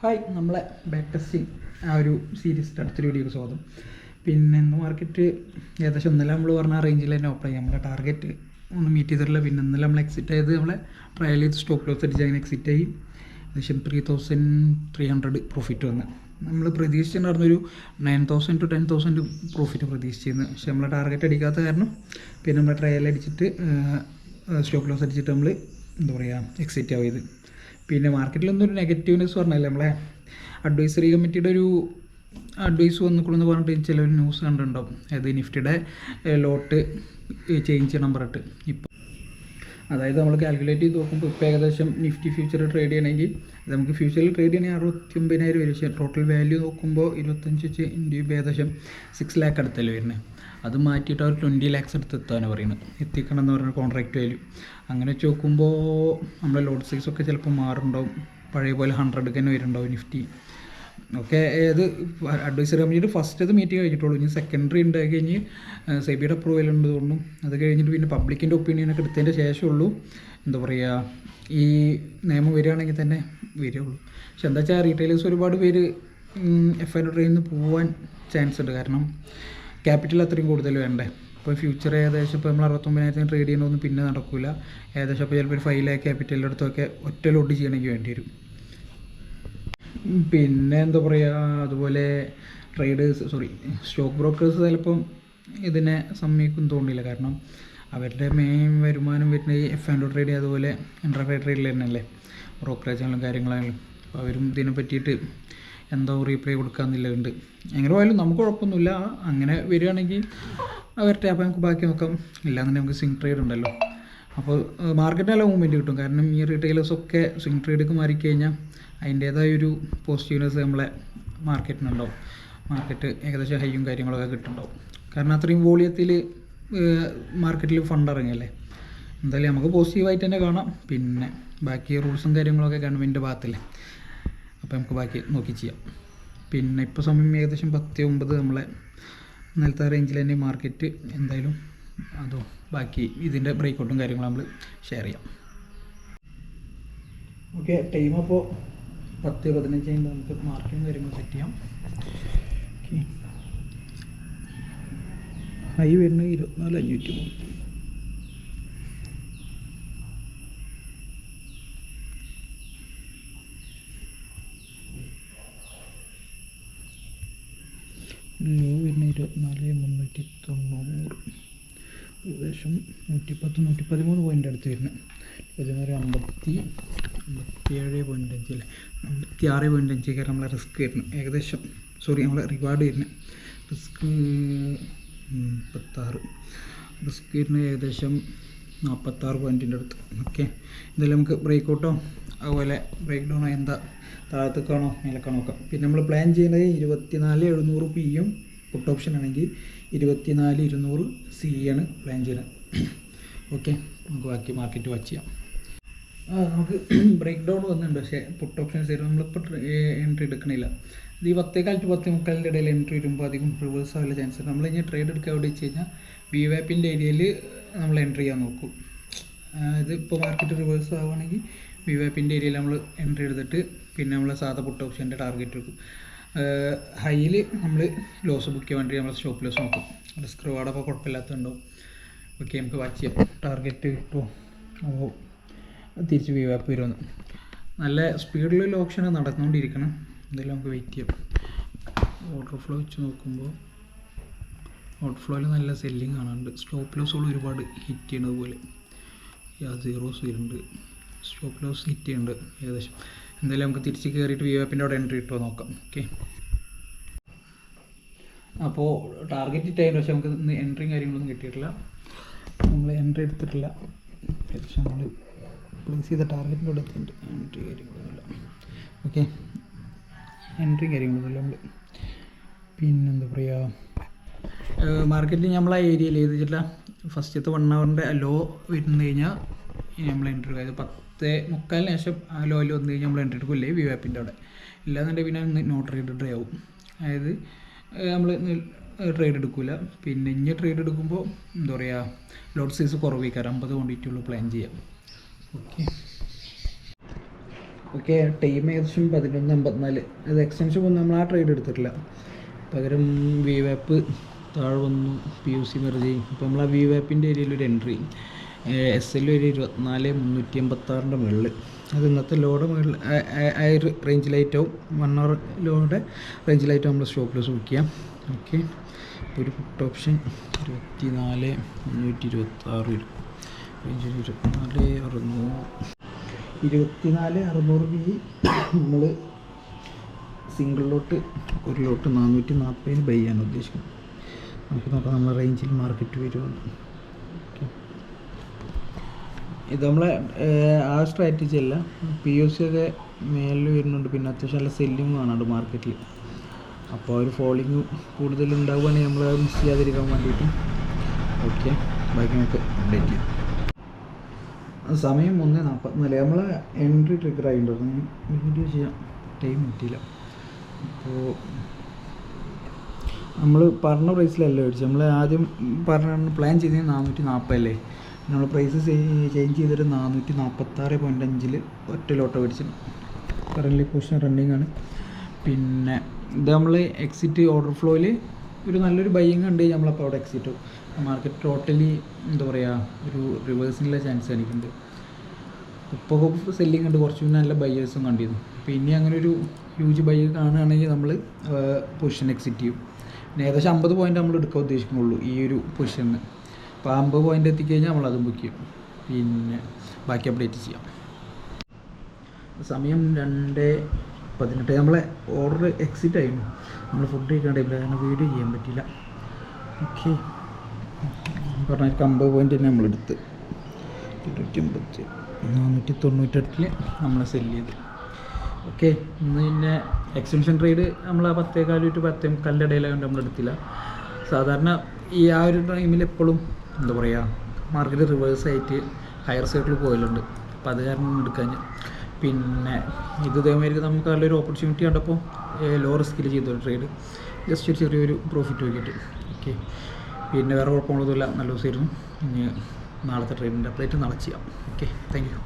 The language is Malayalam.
ഹായ്, നമ്മളെ ബാക്ക് ടെസ്റ്റിംഗ് ആ ഒരു സീരീസിൻ്റെ അടുത്തൊരു വീഡിയോക്ക് സ്വാഗതം. പിന്നെ ഇന്ന് മാർക്കറ്റ് ഏകദേശം ഇന്നലെ നമ്മൾ പറഞ്ഞ റേഞ്ചിൽ തന്നെ ഓപ്പൺ ചെയ്യാം. നമ്മുടെ ടാർഗറ്റ് ഒന്നും മീറ്റ് ചെയ്തിട്ടില്ല. പിന്നെ ഇന്നലെ നമ്മൾ എക്സിറ്റ് ആയത് നമ്മളെ ട്രയൽ ചെയ്ത് സ്റ്റോപ്പ് ലോസ് അടിച്ച് അങ്ങനെ എക്സിറ്റ് ആയി. ഏകദേശം 3300 പ്രോഫിറ്റ് വന്ന്. നമ്മൾ പ്രതീക്ഷിച്ചിട്ടുണ്ടായിരുന്നൊരു 9000 to 10,000 പ്രോഫിറ്റ് പ്രതീക്ഷിച്ചിരുന്നു. പക്ഷേ നമ്മളെ ടാർഗറ്റ് അടിക്കാത്ത കാരണം പിന്നെ നമ്മൾ ട്രയൽ അടിച്ചിട്ട് സ്റ്റോപ്പ് ലോസ് അടിച്ചിട്ട് നമ്മൾ എന്താ പറയുക എക്സിറ്റ് ആയത്. പിന്നെ മാർക്കറ്റിലൊന്നും ഒരു നെഗറ്റീവ്നെസ് പറഞ്ഞാൽ നമ്മളെ അഡ്വൈസറി കമ്മിറ്റിയുടെ ഒരു അഡ്വൈസ് വന്നിക്കൊള്ളുന്ന് പറഞ്ഞിട്ട് ചിലവർ ന്യൂസ് കണ്ടിട്ടുണ്ടാവും. അതായത് നിഫ്റ്റിയുടെ ലോട്ട് ചേഞ്ച് ചെയ്യണം പറഞ്ഞിട്ട്. ഇപ്പോൾ അതായത് നമ്മൾ കാൽക്കുലേറ്റ് ചെയ്ത് നോക്കുമ്പോൾ ഇപ്പോൾ ഏകദേശം നിഫ്റ്റി ഫ്യൂച്ചർ ട്രേഡ് ചെയ്യണമെങ്കിൽ നമുക്ക് ഫ്യൂച്ചറിൽ ട്രേഡ് ചെയ്യണമെങ്കിൽ 69,000 വരും. പക്ഷേ ടോട്ടൽ വാല്യൂ നോക്കുമ്പോൾ 25 വെച്ച് ഇന്ത്യ ഏകദേശം 6 lakh അടുത്തല്ലേ വരുന്നത്. അത് മാറ്റിയിട്ട് അവർ 20 lakhs എടുത്ത് എത്താനാണ് പറയുന്നത്. എത്തിക്കണം എന്ന് പറഞ്ഞ കോൺട്രാക്റ്റ് വാല്യൂ. അങ്ങനെ വെച്ച് നോക്കുമ്പോൾ നമ്മുടെ ലോഡ് സൈസൊക്കെ ചിലപ്പോൾ മാറുണ്ടാവും. പഴയ പോലെ 100 തന്നെ വരുന്നുണ്ടാവും നിഫ്റ്റി. ഓക്കെ, ഏത് അഡ്വൈസറി കമ്മിറ്റിയുടെ ഫസ്റ്റ് അത് മീറ്റിംഗ് കഴിഞ്ഞിട്ടുള്ളൂ. ഇനി സെക്കൻഡറി ഉണ്ടായി കഴിഞ്ഞ് സെബിയുടെ അപ്രൂവൽ ഉണ്ട് തോന്നുന്നു. അത് കഴിഞ്ഞിട്ട് പിന്നെ പബ്ലിക്കിൻ്റെ ഒപ്പീനിയനൊക്കെ എടുത്തതിൻ്റെ ശേഷമുള്ളൂ എന്താ പറയുക ഈ നിയമം വരികയാണെങ്കിൽ തന്നെ വരികയുള്ളൂ. പക്ഷെ എന്താ വെച്ചാൽ റീറ്റെയിലേഴ്സ് ഒരുപാട് പേര് FINO ട്രെയിനിൽ നിന്ന് പോകാൻ ചാൻസ് ഉണ്ട്. കാരണം ക്യാപിറ്റൽ അത്രയും കൂടുതൽ വേണ്ടേ. ഇപ്പോൾ ഫ്യൂച്ചർ ഏകദേശം ഇപ്പോൾ നമ്മൾ 69,000 ട്രേഡ് ചെയ്യണമെന്ന് പിന്നെ നടക്കില്ല. ഏകദേശം ഇപ്പോൾ ചിലപ്പോൾ 5 lakh ക്യാപിറ്റലിൻ്റെ അടുത്തൊക്കെ ഒറ്റ ലോഡ് ചെയ്യണമെങ്കിൽ വേണ്ടി വരും. പിന്നെ എന്താ പറയുക, അതുപോലെ സ്റ്റോക്ക് ബ്രോക്കേഴ്സ് ചിലപ്പം ഇതിനെ സമ്മതിക്കും തോന്നില്ല. കാരണം അവരുടെ മെയിൻ വരുമാനം വരുന്നത് FINO ട്രേഡ് അതുപോലെ ഇൻട്രാഡേ ട്രേഡിൽ തന്നെയല്ലേ, ബ്രോക്കറേജുകളും കാര്യങ്ങളായാലും. അപ്പോൾ അവരും ഇതിനെ പറ്റിയിട്ട് എന്തോ റീപ്ലൈ കൊടുക്കാമെന്നില്ലുണ്ട്. എങ്ങനെ പോയാലും നമുക്ക് കുഴപ്പമൊന്നുമില്ല. അങ്ങനെ വരികയാണെങ്കിൽ അവരുടെ അപ്പോൾ നമുക്ക് ബാക്കി നോക്കാം. ഇല്ലാന്നുണ്ടെങ്കിൽ നമുക്ക് സ്വിംഗ് ട്രേഡ് ഉണ്ടല്ലോ. അപ്പോൾ മാർക്കറ്റ് നല്ല മൂവ്മെൻറ്റ് കിട്ടും. കാരണം ഈ റീറ്റെയിലേഴ്സൊക്കെ സ്വിംഗ് ട്രേഡൊക്കെ മാറിക്കഴിഞ്ഞാൽ അതിൻ്റേതായൊരു പോസിറ്റീവ്നെസ് നമ്മളെ മാർക്കറ്റിനുണ്ടാവും. മാർക്കറ്റ് ഏകദേശം ഹൈയും കാര്യങ്ങളൊക്കെ കിട്ടുന്നുണ്ടാവും. കാരണം അത്രയും വോളിയത്തിൽ മാർക്കറ്റിൽ ഫണ്ട് ഇറങ്ങിയല്ലേ. എന്തായാലും നമുക്ക് പോസിറ്റീവായിട്ട് തന്നെ കാണാം. പിന്നെ ബാക്കി റൂൾസും കാര്യങ്ങളൊക്കെ ഗവൺമെൻറ്റിൻ്റെ ഭാഗത്തല്ലേ. അപ്പോൾ നമുക്ക് ബാക്കി നോക്കി ചെയ്യാം. പിന്നെ ഇപ്പോൾ സമയം ഏകദേശം 10:09 നമ്മളെ ഇന്നലത്തെ റേഞ്ചിൽ തന്നെ മാർക്കറ്റ്. എന്തായാലും അതോ ബാക്കി ഇതിൻ്റെ ബ്രേക്കൗട്ടും കാര്യങ്ങളും നമ്മൾ ഷെയർ ചെയ്യാം. ഓക്കെ, ടൈം അപ്പോൾ 10:15 കഴിയുമ്പോൾ നമുക്ക് മാർക്കറ്റും കാര്യങ്ങളും സെറ്റ് ചെയ്യാം. ഓക്കെ, ഹൈ വരുന്നത് 24,503. ലോ വരുന്നത് 24,390. ഏകദേശം 113 പോയിൻ്റ് അടുത്ത് വരുന്നത്. 57.5 അല്ലേ, 56.5 കാരണം നമ്മളെ റിസ്ക് വരുന്നത് ഏകദേശം നമ്മളെ റിവാർഡ് വരുന്നത് റിസ്ക് 36. റിസ്ക് വരുന്നത് ഏകദേശം 46 പോയിൻറ്റിൻ്റെ അടുത്ത്. ഓക്കെ, എന്തായാലും നമുക്ക് ബ്രേക്കൗട്ടോ അതുപോലെ ബ്രേക്ക് ഡൗണോ എന്താ താഴത്തേക്കാണോ മേലേക്കാണോ നോക്കാം. പിന്നെ നമ്മൾ പ്ലാൻ ചെയ്യുന്നത് 24,700 PM പുട്ട് ഓപ്ഷൻ ആണെങ്കിൽ 24,200 CE ആണ് പ്ലാൻ ചെയ്യുന്നത്. ഓക്കെ, നമുക്ക് ബാക്കി മാർക്കറ്റ് വാച്ച് ചെയ്യാം. നമുക്ക് ബ്രേക്ക് ഡൗൺ വന്നിട്ടുണ്ട്. പക്ഷേ പുട്ട് ഓപ്ഷൻ തരും. നമ്മളിപ്പോൾ എൻട്രി എടുക്കണില്ല. ഇത് ഈ 10:15 to 10:45 ഇടയിൽ എൻട്രി വരുമ്പോൾ അധികം റിവേഴ്സ് ആവാനുള്ള ചാൻസ് ഉണ്ട്. നമ്മൾ ഇനി ട്രേഡ് എടുക്കാൻ എവിടെ വെച്ച് കഴിഞ്ഞാൽ VWAPൻ്റെ ഏരിയയിൽ നമ്മൾ എൻട്രി ചെയ്യാൻ നോക്കും. ഇത് ഇപ്പോൾ മാർക്കറ്റ് റിവേഴ്സ് ആവുകയാണെങ്കിൽ VWAPൻ്റെ ഏരിയയിൽ നമ്മൾ എൻട്രി എടുത്തിട്ട് പിന്നെ നമ്മൾ സാധാ പുട്ട് ഓപ്ഷൻ്റെ ടാർഗറ്റ് എടുക്കും. ഹൈയിൽ നമ്മൾ ലോസ് ബുക്ക് ചെയ്യാൻ വേണ്ടി നമ്മൾ സ്റ്റോപ്പ് ലോസ് നോക്കും. റിസ്ക് റിവാർഡൊക്കെ കുഴപ്പമില്ലാത്തതുണ്ടാവും. ഓക്കെ, നമുക്ക് വാച്ച് ചെയ്യാം. ടാർഗറ്റ് കിട്ടുമോ അപ്പോൾ തിരിച്ച് VWAP വരുമെന്ന്. നല്ല സ്പീഡിലുള്ള ഓപ്ഷനാണ് നടന്നുകൊണ്ടിരിക്കണം. എന്തായാലും നമുക്ക് വെയിറ്റ് ചെയ്യാം. ഓർഡർ ഫ്ലോ വെച്ച് നോക്കുമ്പോൾ ഓർഡർ ഫ്ലോയിൽ നല്ല സെല്ലിങ് കാണാനുണ്ട്. സ്റ്റോപ്പ് ലോസുകൾ ഒരുപാട് ഹിറ്റ് ചെയ്യണത് പോലെ സീറോസ് വരുന്നുണ്ട്. സ്റ്റോപ്പ് ലോസ് ഹിറ്റ് ചെയ്യുന്നുണ്ട് ഏകദേശം. എന്തായാലും നമുക്ക് തിരിച്ച് കയറിയിട്ട് VWAPൻ്റെ അവിടെ എൻട്രി കിട്ടുമോ നോക്കാം. ഓക്കെ, അപ്പോൾ ടാർഗറ്റ് ഹിറ്റായിട്ട് പക്ഷേ നമുക്ക് ഇന്ന് എൻട്രിയും കാര്യങ്ങളൊന്നും കിട്ടിയിട്ടില്ല. നമ്മൾ എൻട്രി എടുത്തിട്ടില്ല. ഏകദേശം നമ്മൾ പ്ലേസ് ചെയ്ത ടാർഗറ്റിൻ്റെ അവിടെ എത്തിയിട്ടുണ്ട്. എൻട്രി കാര്യങ്ങളൊന്നുമില്ല. ഓക്കെ, എൻട്രിയും കാര്യങ്ങളൊന്നുമില്ല നമ്മൾ. പിന്നെന്താ പറയുക, മാർക്കറ്റിൽ നമ്മൾ ആ ഏരിയയിൽ ഏത് വെച്ചില്ല ഫസ്റ്റത്തെ 1 hourൻ്റെ ലോ വരുന്നു കഴിഞ്ഞാൽ നമ്മൾ എൻട്രി എടുക്കുക. 10:45 ശേഷം ആ ലോയിൽ വന്നു കഴിഞ്ഞാൽ നമ്മൾ എൻട്രി എടുക്കില്ലേ VWAPൻ്റെ അവിടെ. ഇല്ലാന്നുണ്ടെങ്കിൽ പിന്നെ നോ ട്രേഡ് ആവും. അതായത് നമ്മൾ ട്രേഡ് എടുക്കില്ല. പിന്നെ ഇനി ട്രേഡ് എടുക്കുമ്പോൾ എന്താ പറയുക ലോഡ് സൈസ് കുറവേക്കാറ് 50 ക്വാണ്ടിറ്റിയുള്ള പ്ലാൻ ചെയ്യാം. Okay, okay. ടൈം ഏകദേശം 11:54. അത് എക്സ്റ്റൻഷൻ ഒന്നും നമ്മൾ ആ ട്രേഡ് എടുത്തിട്ടില്ല. പകരം വി വാപ്പ് താഴെ വന്നു, PUC മെർജ് ചെയ്യും. അപ്പോൾ നമ്മൾ ആ വി വാപ്പിൻ്റെ ഏരിയയിലൊരു എൻട്രി, SL ഒരു 24,386 മുകളിൽ. അത് ഇന്നത്തെ ലോഡ് മുകളിൽ ആ ഒരു റേഞ്ചിലായിട്ടാവും, 1 hour ലോഡ് റേഞ്ചിലായിട്ട് നമ്മൾ സ്റ്റോപ്പ് ലോസ് ബുക്ക് ചെയ്യാം. ഓക്കെ. ഒരു പുട്ട് ഓപ്ഷൻ 24,326 റേഞ്ച് 24,600 ബി. നമ്മൾ സിംഗിൾ ലോട്ട് ഒരു ലോട്ട് 440 ബൈ ചെയ്യാൻ ഉദ്ദേശിക്കുന്നത്. നമുക്ക് നോക്കാം നമ്മളെ റേഞ്ചിൽ മാർക്കറ്റ് വരുമെന്ന്. ഓക്കെ. ഇത് നമ്മളെ ആ സ്ട്രാറ്റജി അല്ല. PUC ഒക്കെ മേലിൽ വരുന്നുണ്ട്, പിന്നെ അത്യാവശ്യം നല്ല സെല്ലിങ് കാണാണ്ട് മാർക്കറ്റിൽ. അപ്പോൾ ഒരു ഫോളിങ് കൂടുതൽ ഉണ്ടാവുകയാണെങ്കിൽ നമ്മൾ മിസ് ചെയ്യാതിരിക്കാൻ വേണ്ടിയിട്ട്. ഓക്കെ. ബാക്കി നമുക്ക് അപ്ഡേറ്റ് ചെയ്യാം. സമയം 1:44. നമ്മൾ എൻട്രി ട്രിഗർ ആയിട്ടുണ്ടായിരുന്നു. വീഡിയോ ചെയ്യാം, ടൈം കിട്ടിയില്ല. അപ്പോൾ നമ്മൾ പറഞ്ഞ പ്രൈസിലല്ല മേടിച്ചത്. നമ്മൾ ആദ്യം പ്ലാൻ ചെയ്തത് 440 അല്ലേ. നമ്മൾ പ്രൈസ് ചേഞ്ച് ചെയ്തിട്ട് 446.5 ഒറ്റ ലോട്ടോ മേടിച്ചു. കറൻറ്റ്ലി പൊസിഷൻ റണ്ണിങ് ആണ്. പിന്നെ ഇത് നമ്മൾ എക്സിറ്റ് ഓർഡർ ഫ്ലോയിൽ ഒരു നല്ലൊരു ബൈയിങ് ഉണ്ട്, നമ്മളപ്പോൾ അവിടെ എക്സിറ്റ്. മാർക്കറ്റ് ടോട്ടലി എന്താ പറയുക, ഒരു റിവേഴ്സിനുള്ള ചാൻസ് കാണിക്കുന്നുണ്ട്. ഇപ്പോൾ സെല്ലിങ് ഉണ്ട്, കുറച്ച് മുന്നേ നല്ല ബയ്യേഴ്സും കണ്ടിരുന്നു. അപ്പോൾ ഇനി അങ്ങനെ ഒരു ഹ്യൂജ് ബൈ കാണുകയാണെങ്കിൽ നമ്മൾ പൊസിഷൻ എക്സിറ്റ് ചെയ്യും. പിന്നെ ഏകദേശം 50 പോയിൻ്റ് നമ്മൾ എടുക്കാൻ ഉദ്ദേശിക്കുന്നുള്ളൂ ഈ ഒരു പൊസിഷന്. അപ്പോൾ 50 പോയിൻ്റ് എത്തിക്കഴിഞ്ഞാൽ നമ്മളതും ബുക്ക് ചെയ്യും. പിന്നെ ബാക്കി അപ്ഡേറ്റ് ചെയ്യാം. സമയം 2:18. നമ്മളെ ഓർഡർ എക്സിറ്റ് ആയിരുന്നു. നമ്മൾ ഫുഡ് കഴിക്കാൻ ടൈമില്ല, കാരണം വീഡിയോ ചെയ്യാൻ പറ്റില്ല. ഓക്കെ. പറഞ്ഞാൽ 50 പോയിൻ്റ് തന്നെ നമ്മളെടുത്ത് 498 നമ്മൾ സെല്ല് ചെയ്ത്. ഓക്കെ. ഇന്ന് പിന്നെ എക്സ്റ്റൻഷൻ ട്രേഡ് നമ്മൾ ആ 10:15 to 10:45 ഇടയിലായതുകൊണ്ട് നമ്മൾ എടുത്തില്ല. സാധാരണ ഈ ആ ഒരു ടൈമിൽ എപ്പോഴും എന്താ പറയുക, മാർക്കറ്റ് റിവേഴ്സായിട്ട് ഹയർ സൈഡിൽ പോയലുണ്ട്. അപ്പോൾ അത് കാരണം എടുക്കാൻ. പിന്നെ ഇത് ഇതേമാതിരി നമുക്ക് നല്ലൊരു ഓപ്പർച്യൂണിറ്റി കണ്ടപ്പോൾ ലോ റിസ്കിൽ ചെയ്തൊരു ട്രേഡ്, ജസ്റ്റ് ഒരു ചെറിയൊരു പ്രോഫിറ്റ് നോക്കിയിട്ട്. ഓക്കെ. പിന്നെ വേറെ കുഴപ്പങ്ങളൊന്നുമില്ല, നല്ല ദിവസമായിരുന്നു. ഇനി നാളത്തെ ട്രേഡിൻ്റെ അപ്ഡേറ്റ് നാളെ ചെയ്യാം. ഓക്കെ. Thank you.